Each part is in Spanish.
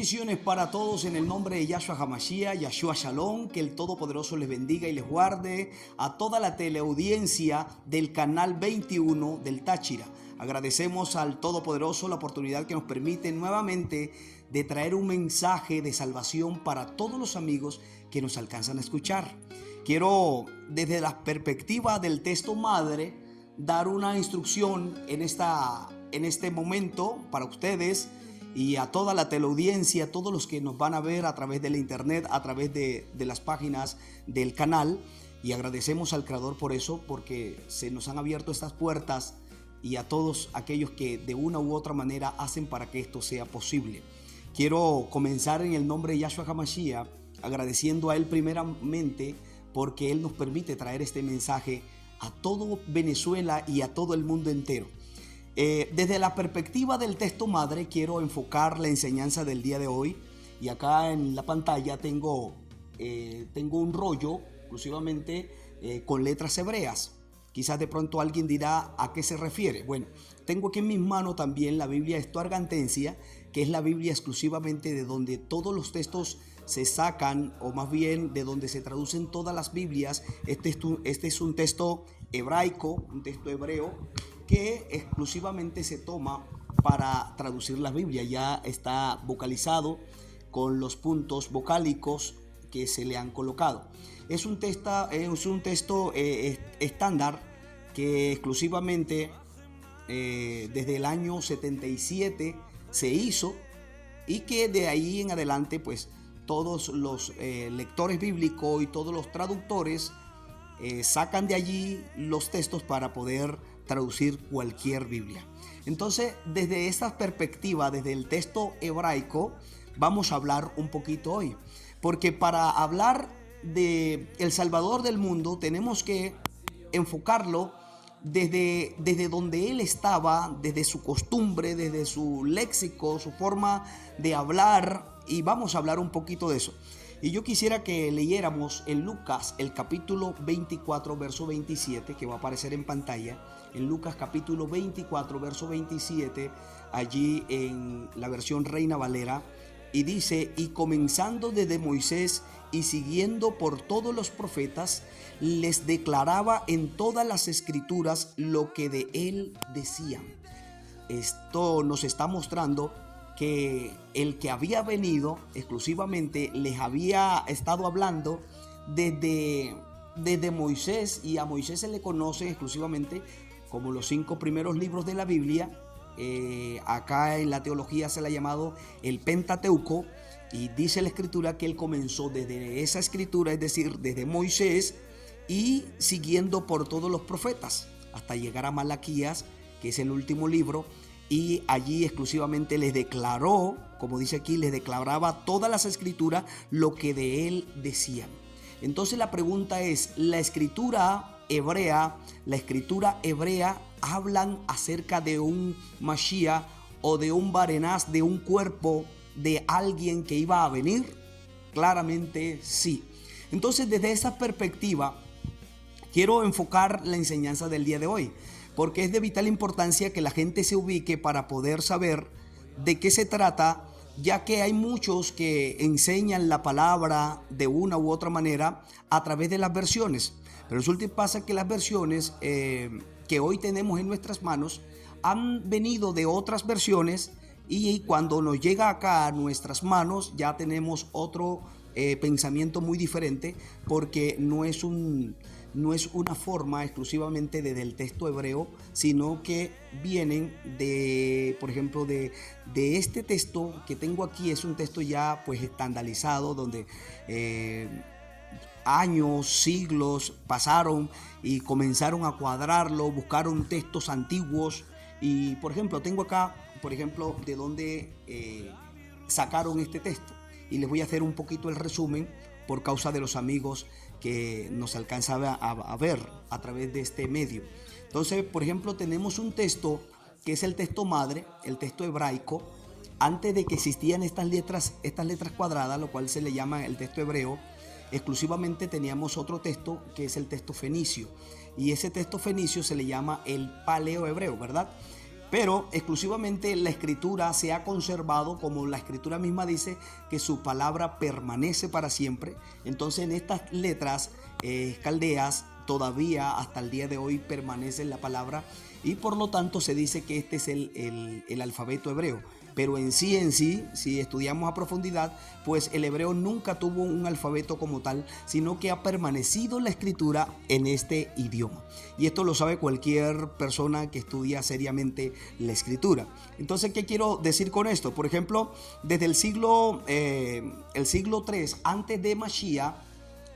Bendiciones para todos en el nombre de Yahshua Hamashiach, Yahshua Shalom, que el Todopoderoso les bendiga y les guarde a toda la teleaudiencia del canal 21 del Táchira. Agradecemos al Todopoderoso la oportunidad que nos permite nuevamente de traer un mensaje de salvación para todos los amigos que nos alcanzan a escuchar. Quiero, desde la perspectiva del texto madre, dar una instrucción en este momento para ustedes y a toda la teleaudiencia, a todos los que nos van a ver a través de la internet, a través de las páginas del canal. Y agradecemos al Creador por eso, porque se nos han abierto estas puertas, y a todos aquellos que de una u otra manera hacen para que esto sea posible. Quiero comenzar en el nombre de Yahshua Hamashiach, agradeciendo a Él primeramente porque Él nos permite traer este mensaje a todo Venezuela y a todo el mundo entero. Desde la perspectiva del texto madre, quiero enfocar la enseñanza del día de hoy. Y acá en la pantalla tengo un rollo exclusivamente con letras hebreas. Quizás de pronto alguien dirá a qué se refiere. Bueno, tengo aquí en mis manos también la Biblia Stuttgartensia, que es la Biblia exclusivamente de donde todos los textos se sacan, o más bien de donde se traducen todas las Biblias. Este es un texto hebraico, un texto hebreo, que exclusivamente se toma para traducir la Biblia. Ya está vocalizado con los puntos vocálicos que se le han colocado. Es un texto estándar que exclusivamente desde el año 77 se hizo, y que de ahí en adelante pues todos los lectores bíblicos y todos los traductores sacan de allí los textos para poder traducir cualquier Biblia. Entonces, desde esta perspectiva, desde el texto hebraico, vamos a hablar un poquito hoy, porque para hablar de el Salvador del mundo tenemos que enfocarlo desde donde Él estaba, desde su costumbre, desde su léxico, su forma de hablar, y vamos a hablar un poquito de eso. Y yo quisiera que leyéramos en Lucas el capítulo 24, verso 27, que va a aparecer en pantalla. En Lucas capítulo 24, verso 27, allí en la versión Reina Valera, y dice: y comenzando desde Moisés y siguiendo por todos los profetas, les declaraba en todas las escrituras lo que de él decían. Esto nos está mostrando que el que había venido exclusivamente les había estado hablando desde Moisés, y a Moisés se le conoce exclusivamente como los 5 primeros libros de la Biblia. Acá en la teología se le ha llamado el Pentateuco, y dice la escritura que él comenzó desde esa escritura, es decir, desde Moisés, y siguiendo por todos los profetas hasta llegar a Malaquías, que es el último libro. Y allí exclusivamente les declaró, como dice aquí, les declaraba todas las escrituras lo que de él decían. Entonces la pregunta es: ¿la escritura hebrea hablan acerca de un Mashiach o de un Barenás, de un cuerpo, de alguien que iba a venir? Claramente sí. Entonces, desde esa perspectiva quiero enfocar la enseñanza del día de hoy, porque es de vital importancia que la gente se ubique para poder saber de qué se trata, ya que hay muchos que enseñan la palabra de una u otra manera a través de las versiones. Pero resulta y pasa que las versiones que hoy tenemos en nuestras manos han venido de otras versiones, y cuando nos llega acá a nuestras manos ya tenemos otro pensamiento muy diferente, porque no es una forma exclusivamente desde el texto hebreo, sino que vienen por ejemplo, de este texto que tengo aquí. Es un texto ya pues estandarizado, donde años, siglos pasaron y comenzaron a cuadrarlo, buscaron textos antiguos. Y por ejemplo, tengo acá, de dónde sacaron este texto, y les voy a hacer un poquito el resumen por causa de los amigos que nos alcanzan a ver a través de este medio. Entonces, por ejemplo, tenemos un texto que es el texto madre, el texto hebraico. Antes de que existían estas letras cuadradas, lo cual se le llama el texto hebreo, exclusivamente teníamos otro texto que es el texto fenicio, y ese texto fenicio se le llama el paleo hebreo, ¿verdad? pero exclusivamente la escritura se ha conservado, como la escritura misma dice, que su palabra permanece para siempre. Entonces en estas letras caldeas todavía hasta el día de hoy permanece la palabra, y por lo tanto se dice que este es el alfabeto hebreo. Pero en sí, si estudiamos a profundidad, pues el hebreo nunca tuvo un alfabeto como tal, sino que ha permanecido la escritura en este idioma. Y esto lo sabe cualquier persona que estudia seriamente la escritura. Entonces, ¿qué quiero decir con esto? Por ejemplo, desde el siglo III antes de Mashiach,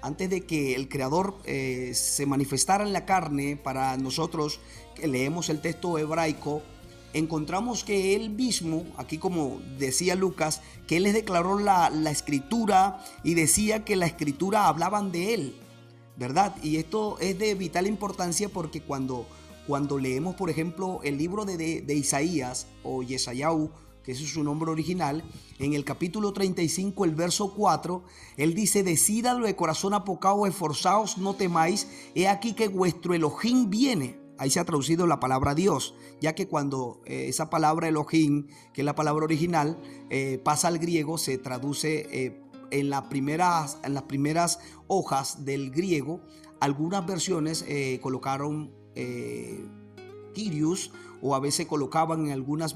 antes de que el Creador se manifestara en la carne para nosotros que leemos el texto hebraico, encontramos que él mismo, aquí como decía Lucas, que él les declaró la escritura y decía que la escritura hablaban de él, ¿verdad? Y esto es de vital importancia porque cuando leemos, por ejemplo, el libro de Isaías o Yesayahu, que ese es su nombre original, en el capítulo 35, el verso 4, él dice: decid a lo de corazón apocado, esforzaos, no temáis, he aquí que vuestro Elohim viene. Ahí se ha traducido la palabra Dios, ya que cuando esa palabra Elohim, que es la palabra original, pasa al griego, se traduce en las primeras hojas del griego. Algunas versiones colocaron Kyrios, o a veces colocaban en algunas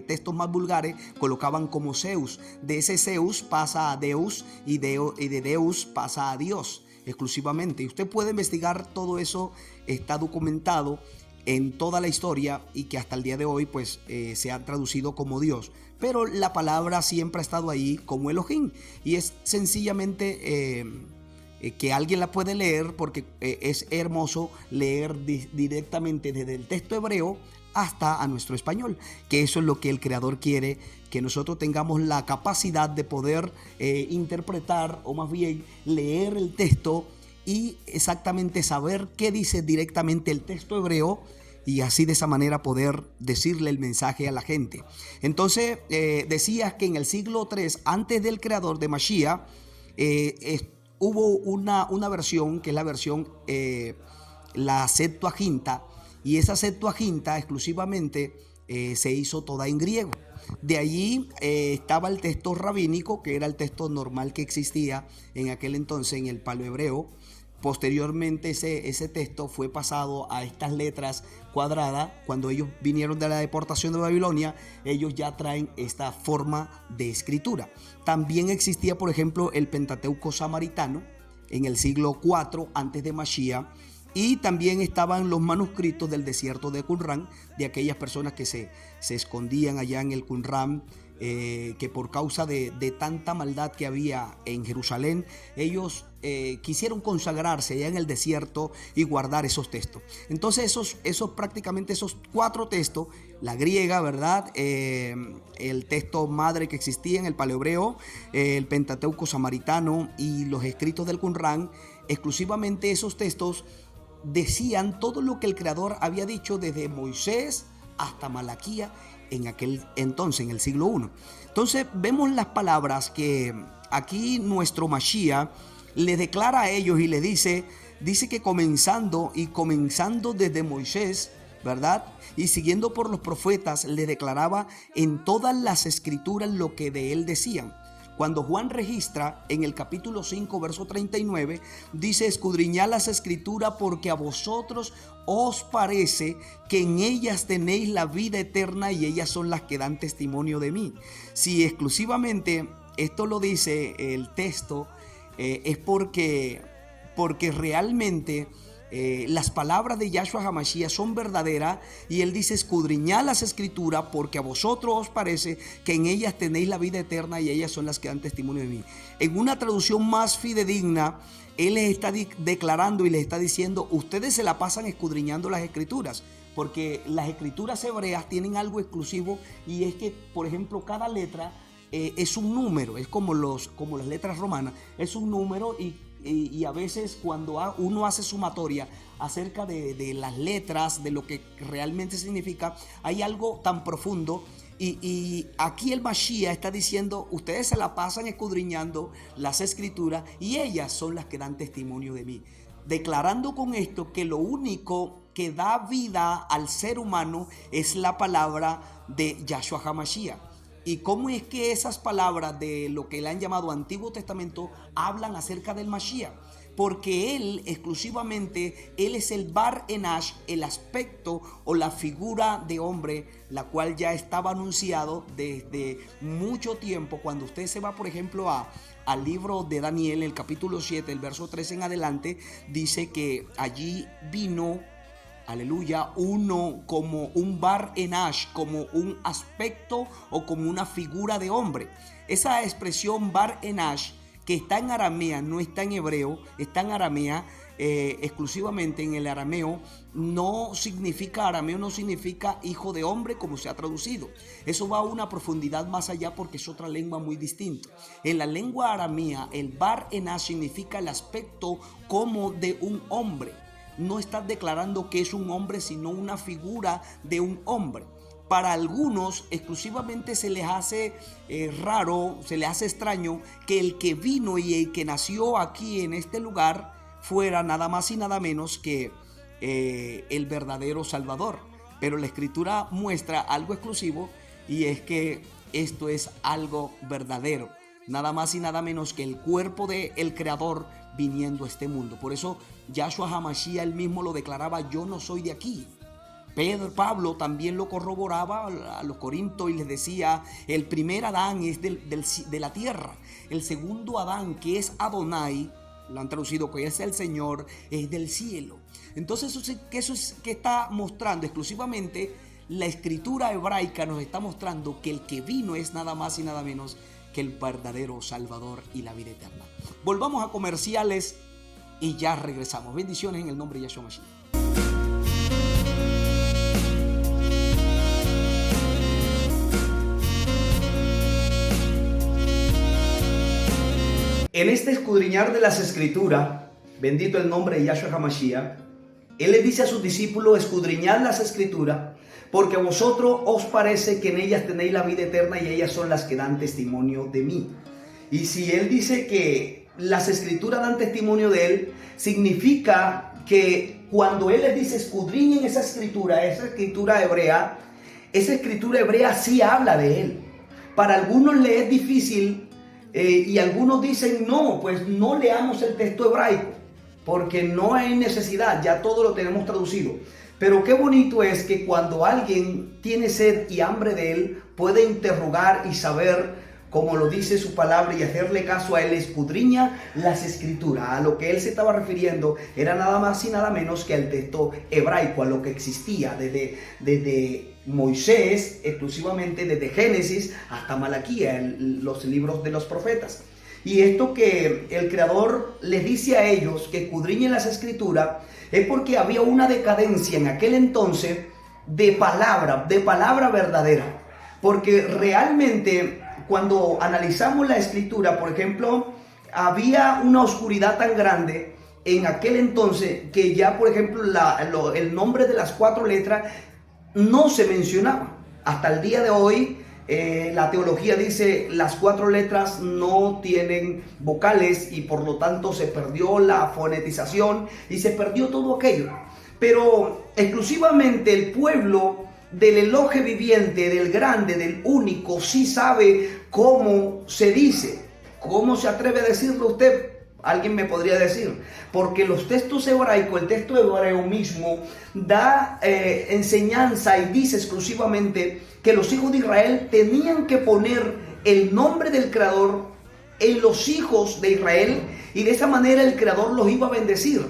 textos más vulgares, colocaban como Zeus. De ese Zeus pasa a Deus y de Deus pasa a Dios exclusivamente. Y usted puede investigar todo eso, está documentado en toda la historia, y que hasta el día de hoy pues se ha traducido como Dios. Pero la palabra siempre ha estado ahí como Elohim, y es sencillamente que alguien la puede leer, porque es hermoso leer directamente desde el texto hebreo hasta a nuestro español, que eso es lo que el Creador quiere, que nosotros tengamos la capacidad de poder interpretar, o más bien leer el texto y exactamente saber qué dice directamente el texto hebreo, y así de esa manera poder decirle el mensaje a la gente. Entonces decías que en el siglo III antes del Creador de Mashiach hubo una versión, que es la versión, la Septuaginta, y esa Septuaginta exclusivamente se hizo toda en griego. De allí estaba el texto rabínico, que era el texto normal que existía en aquel entonces en el paleohebreo. Posteriormente ese texto fue pasado a estas letras cuadradas. Cuando ellos vinieron de la deportación de Babilonia, ellos ya traen esta forma de escritura. También existía, por ejemplo, el Pentateuco samaritano en el siglo IV antes de Mashiach, y también estaban los manuscritos del desierto de Qumran, de aquellas personas que se escondían allá en el Qumran, que por causa de tanta maldad que había en Jerusalén, ellos quisieron consagrarse allá en el desierto y guardar esos textos. Entonces prácticamente esos 4 textos, la griega, ¿verdad? El texto madre que existía en el paleohebreo, el Pentateuco samaritano y los escritos del Qumran, exclusivamente esos textos decían todo lo que el Creador había dicho desde Moisés hasta Malaquía en aquel entonces, en el siglo I. Entonces vemos las palabras que aquí nuestro Mashiach le declara a ellos y le dice que comenzando desde Moisés, ¿verdad? Y siguiendo por los profetas, le declaraba en todas las escrituras lo que de él decían. Cuando Juan registra en el capítulo 5, verso 39, dice: escudriñad las escrituras porque a vosotros os parece que en ellas tenéis la vida eterna y ellas son las que dan testimonio de mí. Si exclusivamente esto lo dice el texto, es porque realmente las palabras de Yahshua HaMashiach son verdaderas, y él dice: escudriñad las escrituras porque a vosotros os parece que en ellas tenéis la vida eterna y ellas son las que dan testimonio de mí. En una traducción más fidedigna, él les está declarando y les está diciendo: ustedes se la pasan escudriñando las escrituras, porque las escrituras hebreas tienen algo exclusivo, y es que, por ejemplo, cada letra es un número, es como las letras romanas, es un número, y a veces cuando uno hace sumatoria acerca de las letras, de lo que realmente significa, hay algo tan profundo. Y aquí el Mashiach está diciendo: ustedes se la pasan escudriñando las escrituras y ellas son las que dan testimonio de mí, declarando con esto que lo único que da vida al ser humano es la palabra de Yahshua HaMashiach. ¿Y cómo es que esas palabras de lo que le han llamado Antiguo Testamento hablan acerca del Mashiach? Porque él exclusivamente, él es el Bar Enash, el aspecto o la figura de hombre, la cual ya estaba anunciado desde mucho tiempo. Cuando usted se va, por ejemplo, al libro de Daniel, el capítulo 7, el verso 3 en adelante, dice que allí vino, aleluya, uno como un Bar Enash, como un aspecto o como una figura de hombre. Esa expresión Bar Enash, que está en aramea, no está en hebreo, está en aramea, exclusivamente en el arameo, no significa hijo de hombre como se ha traducido. Eso va a una profundidad más allá porque es otra lengua muy distinta. En la lengua aramea, el Bar Enash significa el aspecto como de un hombre. No estás declarando que es un hombre, sino una figura de un hombre. Para algunos exclusivamente se les hace raro, se les hace extraño que el que vino y el que nació aquí en este lugar fuera nada más y nada menos que el verdadero Salvador. Pero la Escritura muestra algo exclusivo, y es que esto es algo verdadero. Nada más y nada menos que el cuerpo del Creador viniendo a este mundo. Por eso Yahshua HaMashiach él mismo lo declaraba: yo no soy de aquí. Pablo también lo corroboraba a los corintios y les decía: el primer Adán es de la tierra, el segundo Adán, que es Adonai, lo han traducido que es el Señor, es del cielo. Entonces eso es que está mostrando exclusivamente la escritura hebraica, nos está mostrando que el que vino es nada más y nada menos que el verdadero Salvador y la vida eterna. Volvamos a comerciales y ya regresamos. Bendiciones en el nombre de Yahshua Mashiach. En este escudriñar de las Escrituras, bendito el nombre de Yahshua HaMashiach, él les dice a sus discípulos: escudriñad las Escrituras, porque a vosotros os parece que en ellas tenéis la vida eterna y ellas son las que dan testimonio de mí. Y si él dice que las Escrituras dan testimonio de él, significa que cuando él les dice escudriñen esa escritura hebrea, esa escritura hebrea sí habla de él. Para algunos les es difícil y algunos dicen: no, pues no leamos el texto hebraico porque no hay necesidad, ya todo lo tenemos traducido. Pero qué bonito es que cuando alguien tiene sed y hambre de él, puede interrogar y saber, como lo dice su palabra, y hacerle caso a él. Escudriña las Escrituras. A lo que él se estaba refiriendo era nada más y nada menos que al texto hebraico, a lo que existía desde Moisés, exclusivamente desde Génesis hasta Malaquía, los libros de los profetas. Y esto que el Creador les dice a ellos que escudriñen las Escrituras es porque había una decadencia en aquel entonces de palabra verdadera. Porque realmente cuando analizamos la Escritura, por ejemplo, había una oscuridad tan grande en aquel entonces que ya, por ejemplo, el nombre de las 4 letras no se mencionaba. Hasta el día de hoy, la teología dice las 4 letras no tienen vocales y por lo tanto se perdió la fonetización y se perdió todo aquello. Pero exclusivamente el pueblo del Elohe viviente, del grande, del único, sí sabe cómo se dice. ¿Cómo se atreve a decirlo usted? Alguien me podría decir, porque los textos hebraicos, el texto hebreo mismo da enseñanza y dice exclusivamente que los hijos de Israel tenían que poner el nombre del Creador en los hijos de Israel, y de esa manera el Creador los iba a bendecir.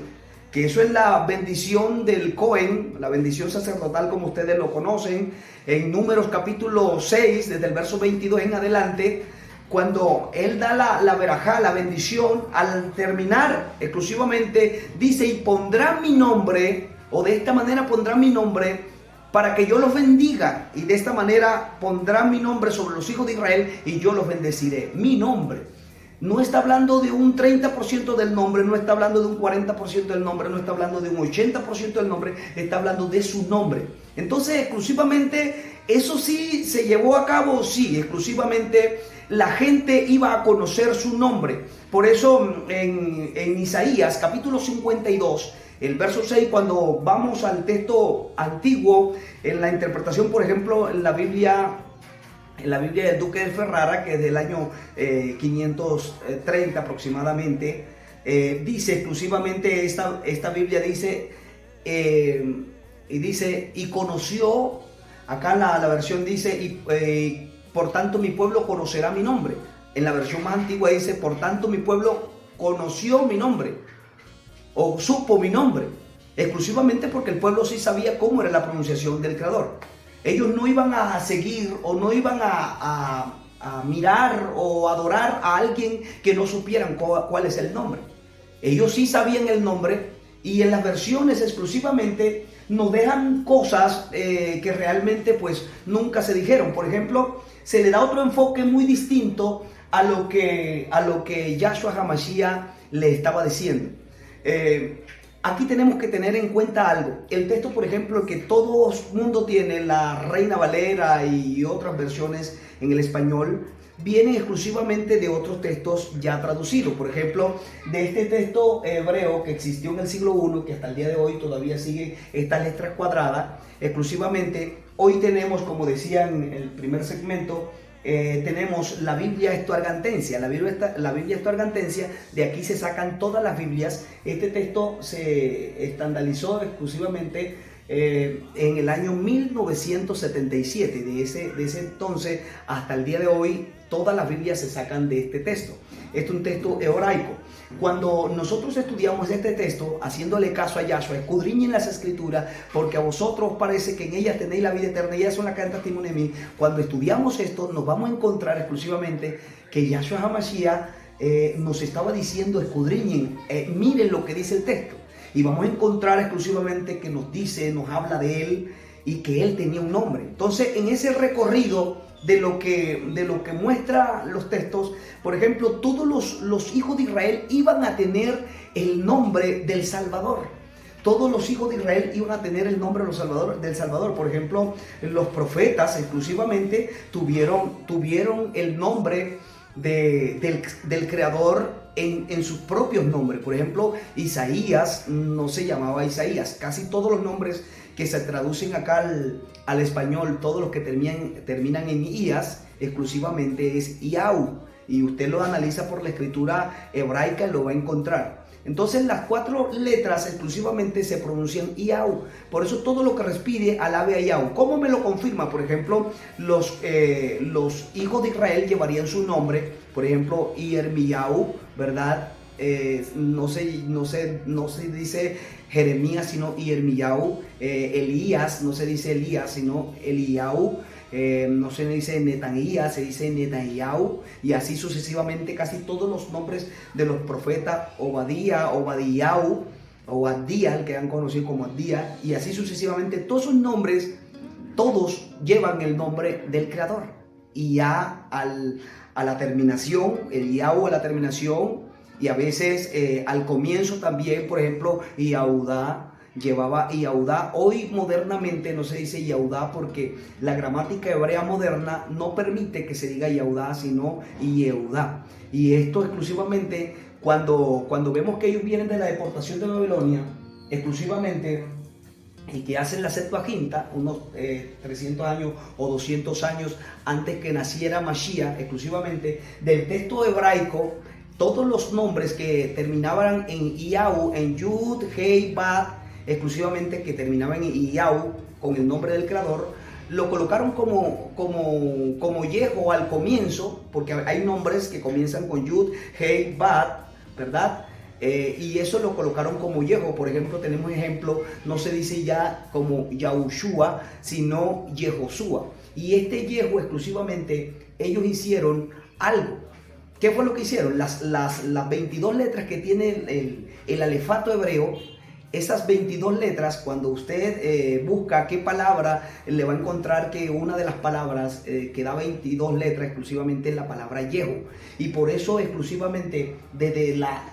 Que eso es la bendición del Cohen, la bendición sacerdotal como ustedes lo conocen, en Números capítulo 6, desde el verso 22 en adelante, cuando él da la verajá, la bendición, al terminar exclusivamente dice: y pondrán mi nombre, o de esta manera pondrán mi nombre, para que yo los bendiga, y de esta manera pondrán mi nombre sobre los hijos de Israel y yo los bendeciré. Mi nombre. No está hablando de un 30% del nombre, no está hablando de un 40% del nombre, no está hablando de un 80% del nombre, está hablando de su nombre. Entonces, exclusivamente, eso sí se llevó a cabo, sí, exclusivamente la gente iba a conocer su nombre. Por eso en Isaías capítulo 52, el verso 6, cuando vamos al texto antiguo, en la interpretación, por ejemplo, en la Biblia del Duque de Ferrara, que es del año 530 aproximadamente, dice exclusivamente, esta Biblia dice, y conoció, acá la versión dice, por tanto mi pueblo conocerá mi nombre. En la versión más antigua dice, por tanto mi pueblo conoció mi nombre, o supo mi nombre, exclusivamente porque el pueblo sí sabía cómo era la pronunciación del Creador. Ellos no iban a seguir o no iban a mirar o adorar a alguien que no supieran cuál es el nombre. Ellos sí sabían el nombre, y en las versiones exclusivamente nos dejan cosas que realmente pues nunca se dijeron. Por ejemplo, se le da otro enfoque muy distinto a lo que Yahshua HaMashiach le estaba diciendo. Aquí tenemos que tener en cuenta algo. El texto, por ejemplo, que todo el mundo tiene, la Reina Valera y otras versiones en el español, vienen exclusivamente de otros textos ya traducidos. Por ejemplo, de este texto hebreo que existió en el siglo I, que hasta el día de hoy todavía sigue estas letras cuadradas, exclusivamente, hoy tenemos, como decía en el primer segmento, tenemos la Biblia Septuagintensia. La Biblia Septuagintensia, de aquí se sacan todas las Biblias. Este texto se estandarizó exclusivamente en el año 1977. De ese entonces hasta el día de hoy, todas las Biblias se sacan de este texto. Este es un texto hebraico. Cuando nosotros estudiamos este texto, haciéndole caso a Yahshua, escudriñen las Escrituras, porque a vosotros parece que en ellas tenéis la vida eterna, y ellas son las que dan testimonio de mí. Cuando estudiamos esto, nos vamos a encontrar exclusivamente que Yahshua HaMashiach nos estaba diciendo, escudriñen, miren lo que dice el texto. Y vamos a encontrar exclusivamente que nos dice, nos habla de él, y que él tenía un nombre. Entonces, en ese recorrido de lo que muestra los textos, por ejemplo, todos los hijos de Israel iban a tener el nombre del Salvador. Todos los hijos de Israel iban a tener el nombre del Salvador. Por ejemplo, los profetas exclusivamente tuvieron el nombre del Creador en sus propios nombres. Por ejemplo, Isaías no se llamaba Isaías. Casi todos los nombres que se traducen acá al español, todos los que terminan en Ías, exclusivamente es Iau. Y usted lo analiza por la escritura hebraica y lo va a encontrar. Entonces las 4 letras exclusivamente se pronuncian Iau. Por eso todo lo que respire alabe a Iau. ¿Cómo me lo confirma? Por ejemplo, los hijos de Israel llevarían su nombre. Por ejemplo, Yirmiyahu, ¿verdad? No se dice Jeremías, sino Yirmiyahu. Elías, no se dice Elías, sino Eliyahu. No se dice Netanías, se dice Netanyahu, y así sucesivamente. Casi todos los nombres de los profetas, Obadía, Obadiyahu, o Abdía, el que han conocido como Abdía, y así sucesivamente. Todos esos nombres, todos llevan el nombre del Creador. Y ya a la terminación, Eliyahu a la terminación, y a veces al comienzo también, por ejemplo, Yahudá llevaba Yahudá. Hoy modernamente no se dice Yahudá porque la gramática hebrea moderna no permite que se diga Yahudá, sino Yehudá. Y esto exclusivamente cuando vemos que ellos vienen de la deportación de Babilonia, exclusivamente, y que hacen la Septuaginta, unos 300 años o 200 años antes que naciera Mashiach, exclusivamente del texto hebraico, todos los nombres que terminaban en Yahu, en Yud, Hei, Bat, exclusivamente que terminaban en Yahu con el nombre del Creador, lo colocaron como Yeho al comienzo, porque hay nombres que comienzan con Yud, Hei, Bat, ¿verdad? Y eso lo colocaron como Yeho. Por ejemplo, tenemos ejemplo, no se dice ya como Yahushua, sino Yehoshua. Y este Yeho exclusivamente, ellos hicieron algo. ¿Qué fue lo que hicieron? Las 22 letras que tiene el alefato hebreo, esas 22 letras, cuando usted busca qué palabra, le va a encontrar que una de las palabras que da 22 letras exclusivamente es la palabra Yehu. Y por eso exclusivamente desde la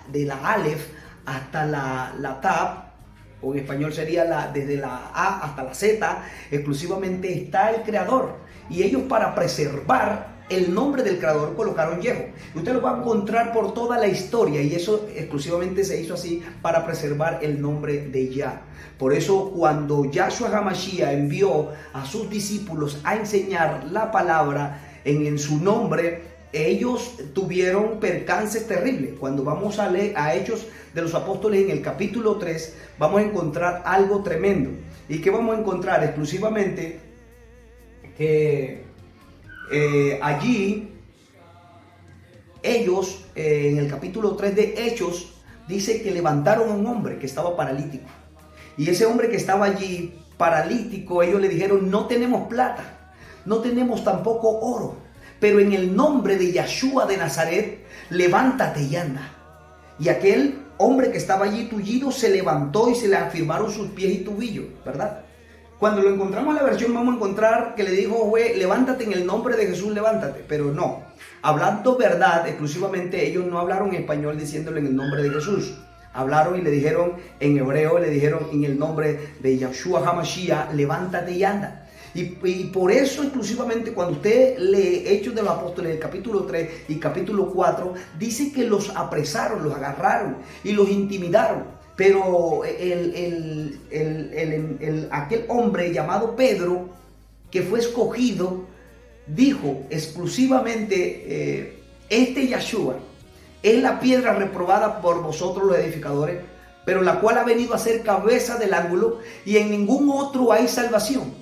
Aleph hasta la Tab, o en español sería desde la A hasta la Z, exclusivamente está el Creador. Y ellos, para preservar el nombre del creador colocaron Yeho. Usted lo va a encontrar por toda la historia y eso exclusivamente se hizo así para preservar el nombre de Yah. Por eso cuando Yahshua HaMashiach envió a sus discípulos a enseñar la palabra en su nombre, ellos tuvieron percances terribles. Cuando vamos a leer a Hechos de los Apóstoles en el capítulo 3, vamos a encontrar algo tremendo. ¿Y qué vamos a encontrar? Exclusivamente que allí ellos, en el capítulo 3 de Hechos, dice que levantaron a un hombre que estaba paralítico. Y ese hombre que estaba allí paralítico, ellos le dijeron: no tenemos plata, no tenemos tampoco oro, pero en el nombre de Yahshua de Nazaret, levántate y anda. Y aquel hombre que estaba allí tullido se levantó y se le afirmaron sus pies y tobillos, ¿verdad? Cuando lo encontramos en la versión, vamos a encontrar que le dijo: güey, levántate en el nombre de Jesús, levántate. Pero no, hablando verdad, exclusivamente ellos no hablaron en español diciéndole en el nombre de Jesús. Hablaron y le dijeron en hebreo, le dijeron en el nombre de Yahshua HaMashiach, levántate y anda. Y por eso exclusivamente cuando usted lee Hechos de los Apóstoles, el capítulo 3 y capítulo 4, dice que los apresaron, los agarraron y los intimidaron. Pero aquel hombre llamado Pedro, que fue escogido, dijo exclusivamente, este Yahshua es la piedra reprobada por vosotros los edificadores, pero la cual ha venido a ser cabeza del ángulo, y en ningún otro hay salvación,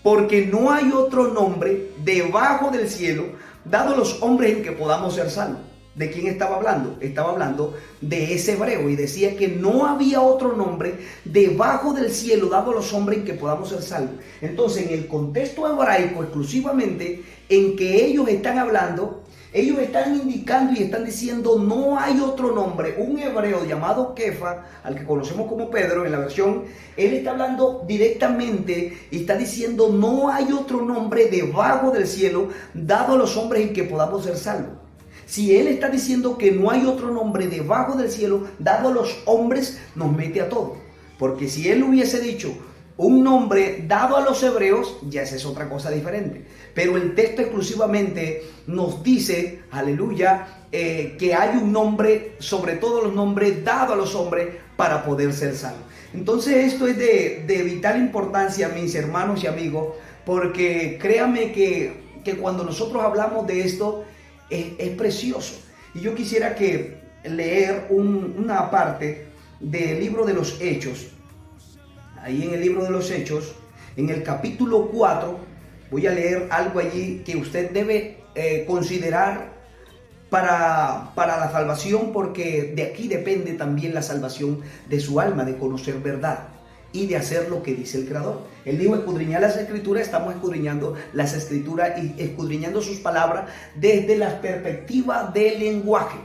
porque no hay otro nombre debajo del cielo dado a los hombres en que podamos ser salvos. ¿De quién estaba hablando? Estaba hablando de ese hebreo y decía que no había otro nombre debajo del cielo dado a los hombres en que podamos ser salvos. Entonces, en el contexto hebraico exclusivamente en que ellos están hablando, ellos están indicando y están diciendo: no hay otro nombre. Un hebreo llamado Kefa, al que conocemos como Pedro en la versión, él está hablando directamente y está diciendo: no hay otro nombre debajo del cielo dado a los hombres en que podamos ser salvos. Si él está diciendo que no hay otro nombre debajo del cielo dado a los hombres, nos mete a todos. Porque si él hubiese dicho un nombre dado a los hebreos, ya esa es otra cosa diferente. Pero el texto exclusivamente nos dice, aleluya, que hay un nombre sobre todos los nombres dado a los hombres para poder ser salvos. Entonces esto es de vital importancia, mis hermanos y amigos, porque créanme que cuando nosotros hablamos de esto, es precioso. Y yo quisiera leer una parte del libro de los Hechos. Ahí en el libro de los Hechos, en el capítulo 4, voy a leer algo allí que usted debe considerar para la salvación, porque de aquí depende también la salvación de su alma, de conocer verdad y de hacer lo que dice el Creador. Él dijo: escudriñar las Escrituras. Estamos escudriñando las Escrituras y escudriñando sus palabras desde la perspectiva del lenguaje,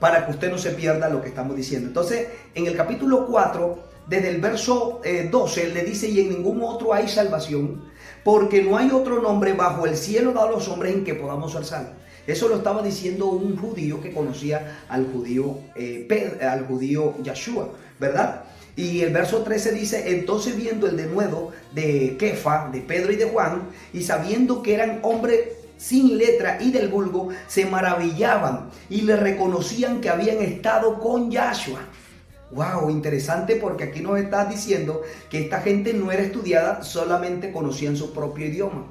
para que usted no se pierda lo que estamos diciendo. Entonces, en el capítulo 4, desde el verso 12, le dice: y en ningún otro hay salvación, porque no hay otro nombre bajo el cielo dado a los hombres en que podamos ser salvos. Eso lo estaba diciendo un judío que conocía al judío Yahshua, ¿verdad? Y el verso 13 dice: entonces viendo el denuedo de Kefa, de Pedro y de Juan, y sabiendo que eran hombres sin letra y del vulgo, se maravillaban y le reconocían que habían estado con Yahshua. Wow, interesante, porque aquí nos está diciendo que esta gente no era estudiada, solamente conocían su propio idioma.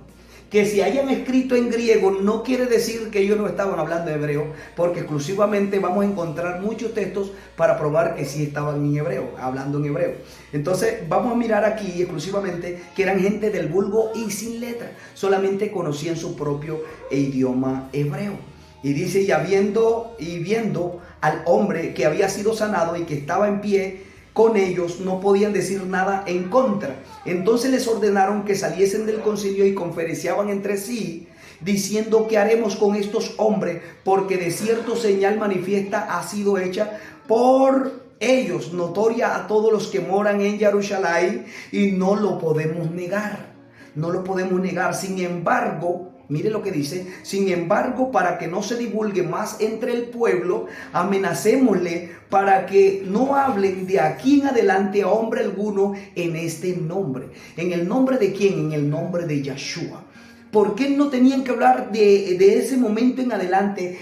Que si hayan escrito en griego no quiere decir que ellos no estaban hablando hebreo, porque exclusivamente vamos a encontrar muchos textos para probar que sí estaban en hebreo, hablando en hebreo. Entonces vamos a mirar aquí exclusivamente que eran gente del vulgo y sin letra, solamente conocían su propio idioma hebreo. Y dice: y viendo al hombre que había sido sanado y que estaba en pie con ellos, no podían decir nada en contra. Entonces les ordenaron que saliesen del concilio y conferenciaban entre sí, diciendo: ¿qué haremos con estos hombres? Porque de cierto señal manifiesta ha sido hecha por ellos, notoria a todos los que moran en Jerusalén, y no lo podemos negar. No lo podemos negar. Sin embargo, mire lo que dice: sin embargo, para que no se divulgue más entre el pueblo, amenacémosle para que no hablen de aquí en adelante a hombre alguno en este nombre. ¿En el nombre de quién? En el nombre de Yahshua. ¿Por qué no tenían que hablar de ese momento en adelante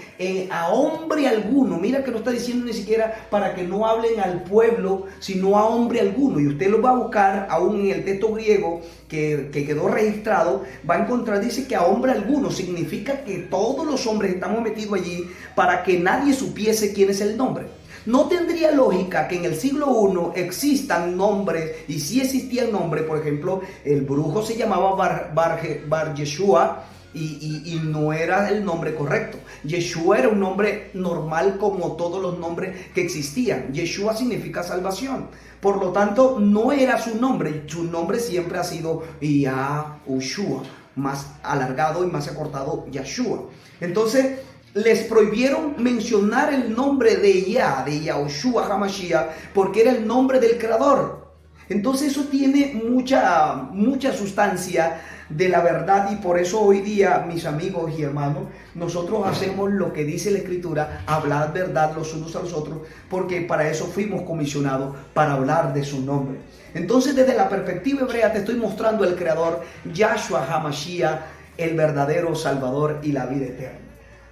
a hombre alguno? Mira que no está diciendo ni siquiera para que no hablen al pueblo, sino a hombre alguno. Y usted lo va a buscar aún en el texto griego que quedó registrado, va a encontrar, dice que a hombre alguno. Significa que todos los hombres estamos metidos allí para que nadie supiese quién es el nombre. No tendría lógica que en el siglo I existan nombres, y si existían nombres, por ejemplo, el brujo se llamaba Bar Yeshua y no era el nombre correcto. Yeshua era un nombre normal como todos los nombres que existían. Yeshua significa salvación. Por lo tanto, no era su nombre siempre ha sido Yahushua, más alargado y más acortado Yeshua. Entonces, les prohibieron mencionar el nombre de Yahushua HaMashiach, porque era el nombre del Creador. Entonces eso tiene mucha sustancia de la verdad, y por eso hoy día, mis amigos y hermanos, nosotros hacemos lo que dice la Escritura, hablar verdad los unos a los otros, porque para eso fuimos comisionados, para hablar de su nombre. Entonces, desde la perspectiva hebrea te estoy mostrando el Creador, Yahshua HaMashiach, el verdadero Salvador y la vida eterna.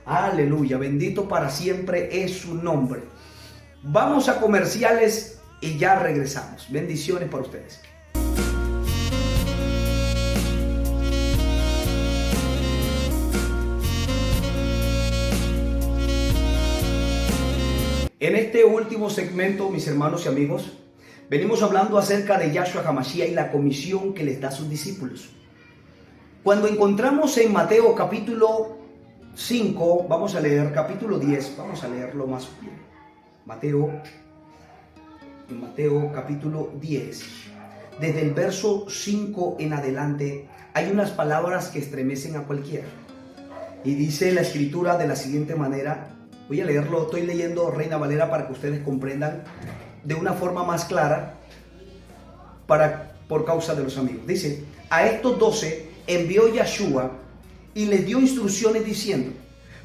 Aleluya, bendito para siempre es su nombre. Vamos a comerciales y ya regresamos. Bendiciones para ustedes. En este último segmento, mis hermanos y amigos, venimos hablando acerca de Yahshua HaMashiach y la comisión que les da a sus discípulos. Cuando encontramos en Mateo capítulo 5, vamos a leer capítulo 10, vamos a leerlo más bien. Mateo capítulo 10, desde el verso 5 en adelante, hay unas palabras que estremecen a cualquiera. Y dice la Escritura de la siguiente manera, voy a leerlo, estoy leyendo Reina Valera para que ustedes comprendan de una forma más clara, por causa de los amigos. Dice, a estos 12 envió Yahshua y les dio instrucciones diciendo,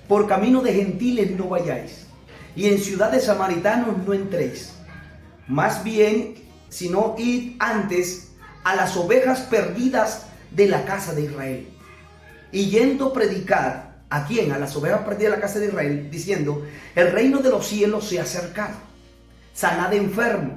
por camino de gentiles no vayáis, y en ciudad de samaritanos no entréis, más bien, sino id antes a las ovejas perdidas de la casa de Israel. Y yendo predicar, ¿a quién? A las ovejas perdidas de la casa de Israel, diciendo, el reino de los cielos se ha acercado, sanad enfermos,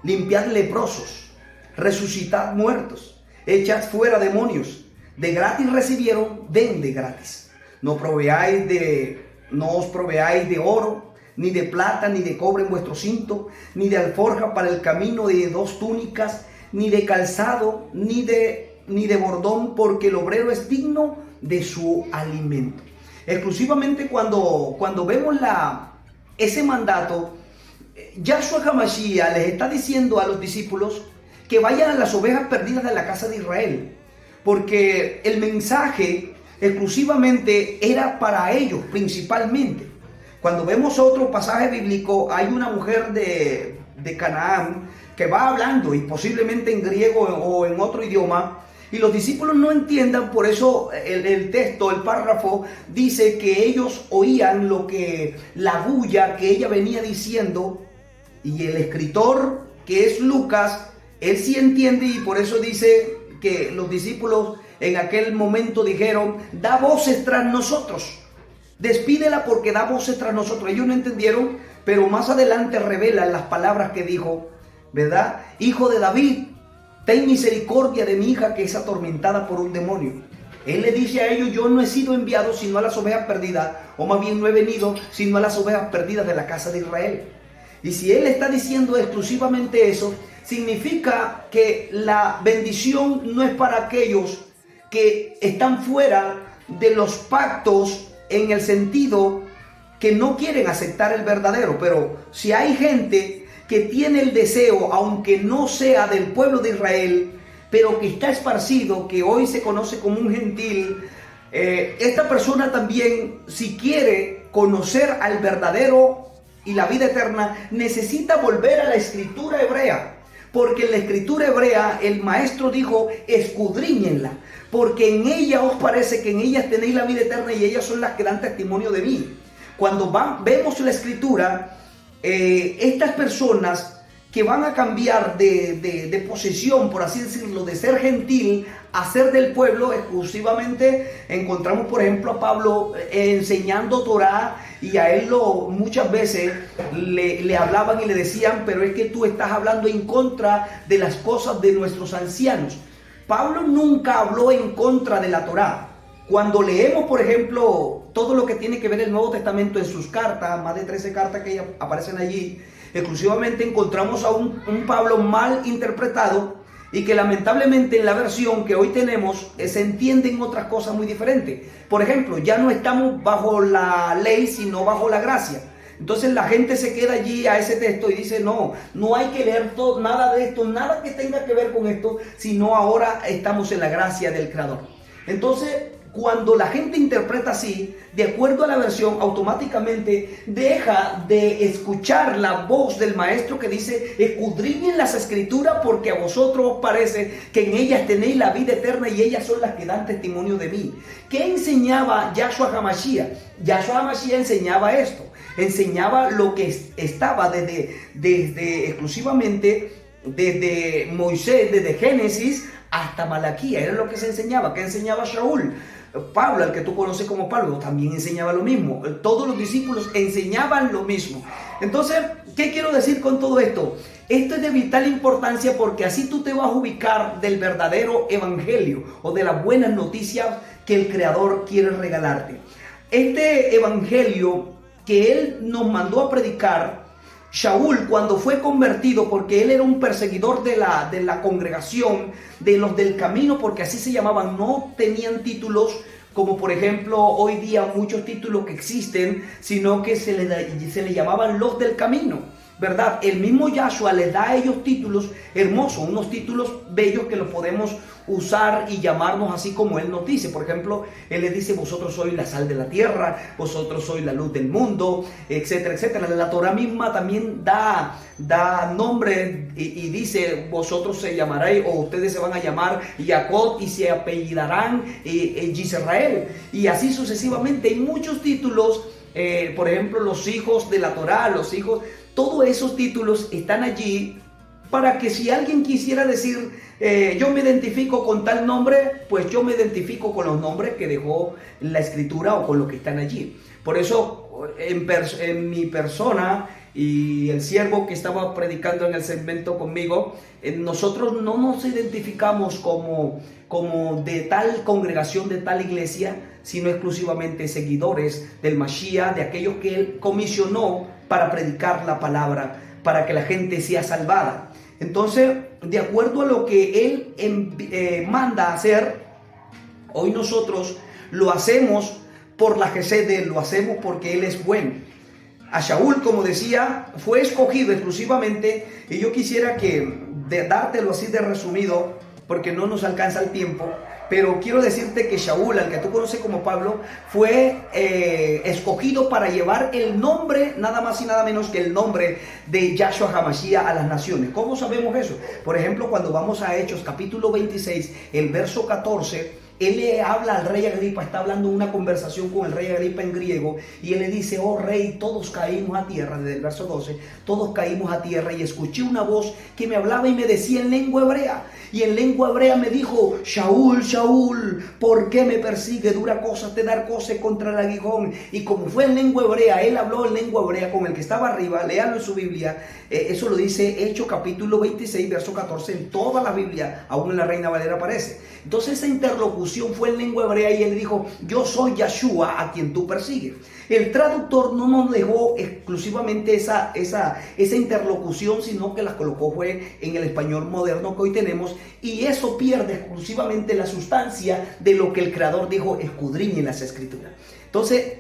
limpiad leprosos, resucitad muertos, echad fuera demonios. De gratis recibieron, den de gratis. No os proveáis de oro, ni de plata, ni de cobre en vuestro cinto, ni de alforja para el camino, de 2 túnicas, ni de calzado, ni de bordón, porque el obrero es digno de su alimento. Exclusivamente cuando vemos ese mandato, Yahshua HaMashiach les está diciendo a los discípulos que vayan a las ovejas perdidas de la casa de Israel, porque el mensaje exclusivamente era para ellos principalmente. Cuando vemos otro pasaje bíblico, hay una mujer de Canaán que va hablando, y posiblemente en griego o en otro idioma, y los discípulos no entiendan. Por eso el texto, el párrafo, dice que ellos oían la bulla que ella venía diciendo, y el escritor, que es Lucas, él sí entiende, y por eso dice que los discípulos en aquel momento dijeron, da voces tras nosotros, despídela porque da voces tras nosotros. Ellos no entendieron, pero más adelante revelan las palabras que dijo, ¿verdad? Hijo de David, ten misericordia de mi hija que es atormentada por un demonio. Él le dice a ellos, yo no he sido enviado sino a las ovejas perdidas, o más bien no he venido sino a las ovejas perdidas de la casa de Israel. Y si él está diciendo exclusivamente eso, significa que la bendición no es para aquellos que están fuera de los pactos, en el sentido que no quieren aceptar el verdadero. Pero si hay gente que tiene el deseo, aunque no sea del pueblo de Israel, pero que está esparcido, que hoy se conoce como un gentil, esta persona también, si quiere conocer al verdadero y la vida eterna, necesita volver a la escritura hebrea. Porque en la escritura hebrea el maestro dijo, escudriñenla, porque en ella os parece que en ellas tenéis la vida eterna, y ellas son las que dan testimonio de mí. Cuando vemos la escritura, estas personas que van a cambiar de posesión, por así decirlo, de ser gentil a ser del pueblo exclusivamente. Encontramos, por ejemplo, a Pablo enseñando Torá, y a él muchas veces le hablaban y le decían, pero es que tú estás hablando en contra de las cosas de nuestros ancianos. Pablo nunca habló en contra de la Torá. Cuando leemos, por ejemplo, todo lo que tiene que ver el Nuevo Testamento en sus cartas, más de 13 cartas que aparecen allí, exclusivamente encontramos a un Pablo mal interpretado, y que lamentablemente en la versión que hoy tenemos se entienden otras cosas muy diferentes. Por ejemplo, ya no estamos bajo la ley, sino bajo la gracia. Entonces la gente se queda allí a ese texto y dice, no hay que leer nada de esto, nada que tenga que ver con esto, sino ahora estamos en la gracia del Creador. Entonces, cuando la gente interpreta así, de acuerdo a la versión, automáticamente deja de escuchar la voz del maestro que dice, escudriñen las escrituras porque a vosotros os parece que en ellas tenéis la vida eterna y ellas son las que dan testimonio de mí. ¿Qué enseñaba Yahshua HaMashiach? Yahshua HaMashiach enseñaba esto, enseñaba lo que estaba desde exclusivamente desde Moisés, desde Génesis hasta Malaquía. Era lo que se enseñaba. ¿Qué enseñaba Shaul? Pablo, al que tú conoces como Pablo, también enseñaba lo mismo. Todos los discípulos enseñaban lo mismo. Entonces, ¿qué quiero decir con todo esto? Esto es de vital importancia porque así tú te vas a ubicar del verdadero evangelio o de las buenas noticias que el Creador quiere regalarte. Este evangelio que Él nos mandó a predicar, Shaul, cuando fue convertido, porque él era un perseguidor de la congregación, de los del camino, porque así se llamaban, no tenían títulos como por ejemplo hoy día muchos títulos que existen, sino que se le llamaban los del camino, ¿verdad? El mismo Yahshua les da a ellos títulos hermosos, unos títulos bellos que los podemos usar y llamarnos así como Él nos dice. Por ejemplo, Él les dice, vosotros sois la sal de la tierra, vosotros sois la luz del mundo, etcétera, etcétera. La Torah misma también da nombre y dice, vosotros se llamaréis, o ustedes se van a llamar Jacob y se apellidarán Yisrael. Y así sucesivamente. Hay muchos títulos, por ejemplo, los hijos de la Torah, los hijos, todos esos títulos están allí para que si alguien quisiera decir, yo me identifico con tal nombre, pues yo me identifico con los nombres que dejó la escritura o con los que están allí. Por eso, en mi persona y el siervo que estaba predicando en el segmento conmigo, nosotros no nos identificamos como de tal congregación, de tal iglesia, sino exclusivamente seguidores del Mashiach, de aquellos que Él comisionó para predicar la palabra, para que la gente sea salvada. Entonces, de acuerdo a lo que Él manda hacer, hoy nosotros lo hacemos por la gesed de Él, lo hacemos porque Él es bueno. A Shaul, como decía, fue escogido exclusivamente, y yo quisiera dártelo así de resumido, porque no nos alcanza el tiempo, pero quiero decirte que Shaul, al que tú conoces como Pablo, fue escogido para llevar el nombre, nada más y nada menos que el nombre de Yahshua HaMashiach a las naciones. ¿Cómo sabemos eso? Por ejemplo, cuando vamos a Hechos capítulo 26, el verso 14, él le habla al rey Agripa, está hablando una conversación con el rey Agripa en griego, y él le dice, oh rey, todos caímos a tierra, desde el verso 12, todos caímos a tierra, y escuché una voz que me hablaba y me decía en lengua hebrea, y en lengua hebrea me dijo, Shaul, Shaul, ¿por qué me persigue? Dura cosa te dar cose contra el aguijón. Y como fue en lengua hebrea, él habló en lengua hebrea con el que estaba arriba, léalo en su Biblia, eso lo dice Hechos capítulo 26, verso 14, en toda la Biblia, aún en la Reina Valera aparece. Entonces esa interlocución fue en lengua hebrea y él dijo, yo soy Yahshua a quien tú persigues. El traductor no nos dejó exclusivamente esa interlocución, sino que las colocó fue en el español moderno que hoy tenemos, y eso pierde exclusivamente la sustancia de lo que el Creador dijo, escudriñen las escrituras. Entonces,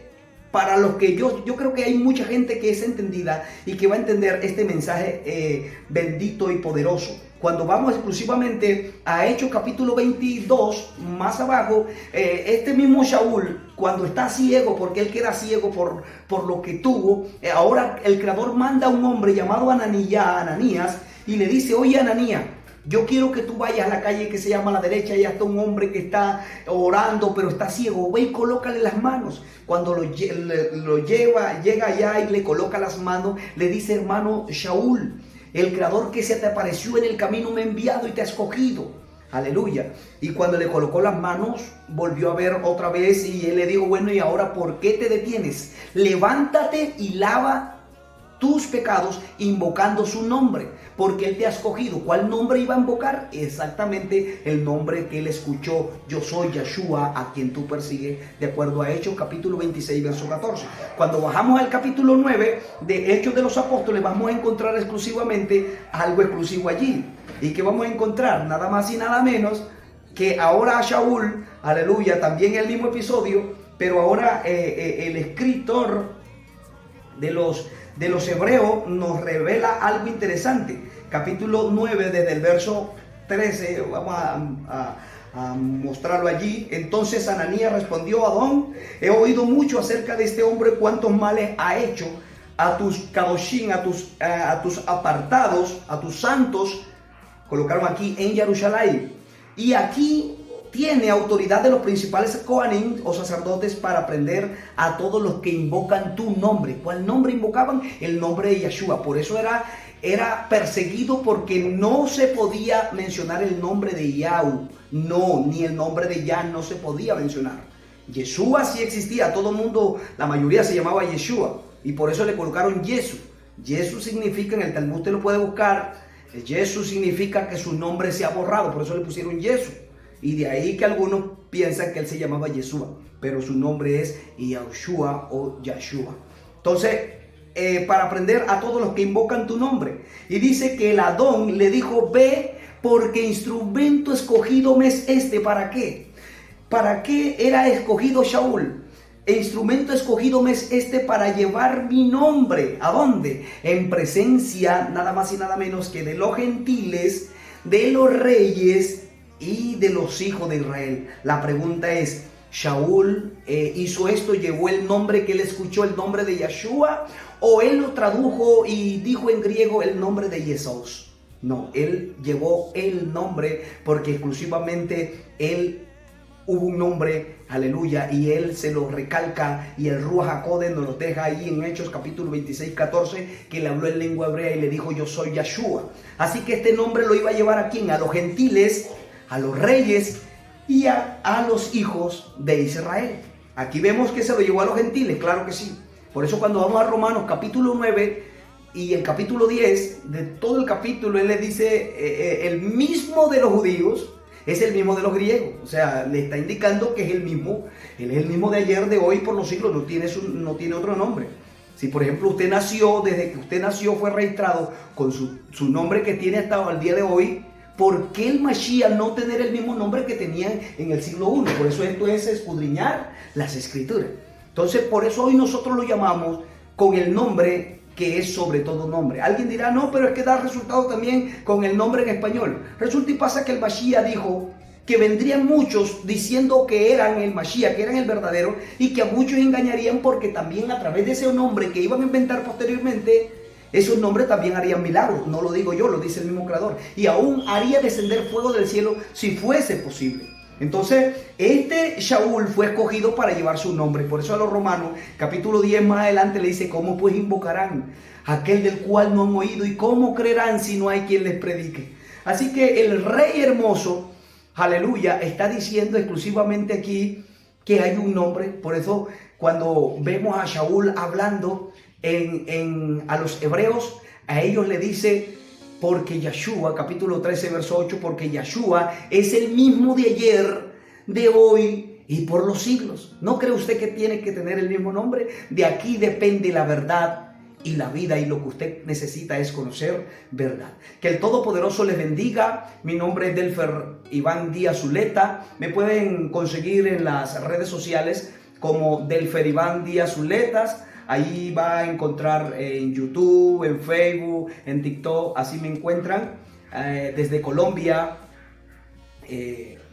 para los que yo creo que hay mucha gente que es entendida y que va a entender este mensaje bendito y poderoso. Cuando vamos exclusivamente a Hechos capítulo 22, más abajo, este mismo Shaul, cuando está ciego, porque él queda ciego por lo que tuvo, ahora el Creador manda a un hombre llamado Ananías, y le dice, oye Ananías, yo quiero que tú vayas a la calle que se llama a la derecha, y está un hombre que está orando, pero está ciego. Ve y colócale las manos. Cuando lo lleva, llega allá y le coloca las manos, le dice, hermano Shaul, El Creador que se te apareció en el camino me ha enviado y te ha escogido. Aleluya. Y cuando le colocó las manos, volvió a ver otra vez y él le dijo, bueno, ¿y ahora por qué te detienes? Levántate y lava tus pecados invocando su nombre, porque él te ha escogido. ¿Cuál nombre iba a invocar? Exactamente el nombre que él escuchó: yo soy Yeshua, a quien tú persigues, de acuerdo a Hechos capítulo 26 verso 14. Cuando bajamos al capítulo 9 de Hechos de los Apóstoles, vamos a encontrar exclusivamente algo exclusivo allí. ¿Y qué vamos a encontrar? Nada más y nada menos que ahora a Shaul, aleluya, también el mismo episodio, pero ahora el escritor de los hebreos nos revela algo interesante. Capítulo 9, desde el verso 13, vamos a mostrarlo allí. Entonces Ananías respondió: Adón, he oído mucho acerca de este hombre, cuántos males ha hecho a tus kadoshim, a tus apartados, a tus santos. Colocaron aquí en Jerusalén. Y aquí tiene autoridad de los principales Kohanim o sacerdotes para prender a todos los que invocan tu nombre. ¿Cuál nombre invocaban? El nombre de Yeshua. Por eso era perseguido, porque no se podía mencionar el nombre de Yahu. No, ni el nombre de Yah no se podía mencionar. Yeshua sí existía. Todo el mundo, la mayoría se llamaba Yeshua. Y por eso le colocaron Yesu. Yesu significa, en el Talmud usted lo puede buscar, Yesu significa que su nombre se ha borrado. Por eso le pusieron Yesu. Y de ahí que algunos piensan que él se llamaba Yeshua, pero su nombre es Yahushua o Yeshua. Entonces, para aprender a todos los que invocan tu nombre. Y dice que el Adón le dijo: ve, porque instrumento escogido me es este. ¿Para qué? ¿Para qué era escogido Shaul? El instrumento escogido me es este para llevar mi nombre. ¿A dónde? En presencia nada más y nada menos que de los gentiles, de los reyes y de los hijos de Israel. La pregunta es: ¿Shaul hizo esto, llevó el nombre que él escuchó, el nombre de Yeshua, o él lo tradujo y dijo en griego el nombre de Jesús? No, él llevó el nombre porque exclusivamente él hubo un nombre, aleluya, y él se lo recalca, y el Ruach HaKodesh nos lo deja ahí en Hechos capítulo 26, 14, que le habló en lengua hebrea y le dijo: yo soy Yeshua. Así que este nombre lo iba a llevar ¿a quién? A los gentiles, a los reyes y a los hijos de Israel. Aquí vemos que se lo llevó a los gentiles, claro que sí. Por eso cuando vamos a Romanos capítulo 9 y el capítulo 10, de todo el capítulo, él le dice el mismo de los judíos es el mismo de los griegos. O sea, le está indicando que es el mismo. Él es el mismo de ayer, de hoy, por los siglos. No tiene otro nombre. Si por ejemplo usted nació, desde que usted nació fue registrado con su nombre que tiene hasta el día de hoy, ¿por qué el Mashiach no tener el mismo nombre que tenía en el siglo I? Por eso esto es escudriñar las escrituras. Entonces, por eso hoy nosotros lo llamamos con el nombre que es sobre todo nombre. Alguien dirá: no, pero es que da resultado también con el nombre en español. Resulta y pasa que el Mashiach dijo que vendrían muchos diciendo que eran el Mashiach, que eran el verdadero, y que a muchos engañarían, porque también a través de ese nombre que iban a inventar posteriormente, esos nombres también harían milagros. No lo digo yo, lo dice el mismo Creador. Y aún haría descender fuego del cielo si fuese posible. Entonces, este Shaul fue escogido para llevar su nombre. Por eso a los Romanos, capítulo 10 más adelante le dice: ¿cómo pues invocarán a aquel del cual no han oído? ¿Y cómo creerán si no hay quien les predique? Así que el Rey hermoso, aleluya, está diciendo exclusivamente aquí que hay un nombre. Por eso cuando vemos a Shaul hablando a los hebreos, a ellos le dice: porque Yeshua, capítulo 13, verso 8, porque Yeshua es el mismo de ayer, de hoy y por los siglos. ¿No cree usted que tiene que tener el mismo nombre? De aquí depende la verdad y la vida, y lo que usted necesita es conocer verdad. Que el Todopoderoso les bendiga. Mi nombre es Delfer Iván Díaz Zuleta. Me pueden conseguir en las redes sociales como Delfer Iván Díaz Zuletas. Ahí va a encontrar en YouTube, en Facebook, en TikTok, así me encuentran. Desde Colombia,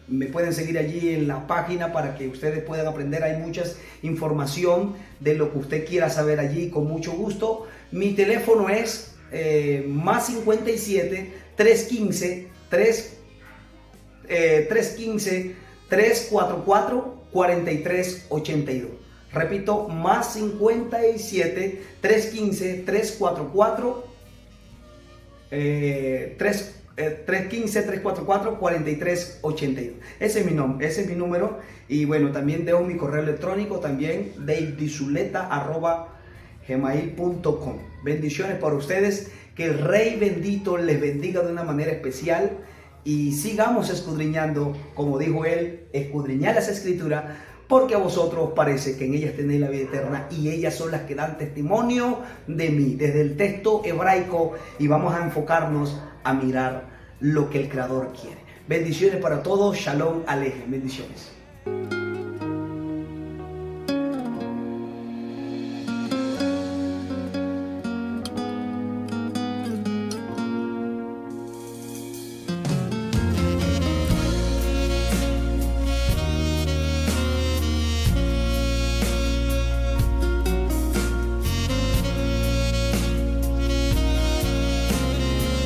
me pueden seguir allí en la página para que ustedes puedan aprender. Hay mucha información de lo que usted quiera saber allí, con mucho gusto. Mi teléfono es más 57 315 344 4382. Repito, más 57 315 344 315-344-4382. Ese es mi nombre, ese es mi número. Y bueno, también dejo mi correo electrónico, también davidizuleta@gmail.com. Bendiciones para ustedes, que el Rey bendito les bendiga de una manera especial y sigamos escudriñando, como dijo él, escudriñar las escrituras, porque a vosotros os parece que en ellas tenéis la vida eterna y ellas son las que dan testimonio de mí, desde el texto hebraico, y vamos a enfocarnos a mirar lo que el Creador quiere. Bendiciones para todos, Shalom Alejem, bendiciones.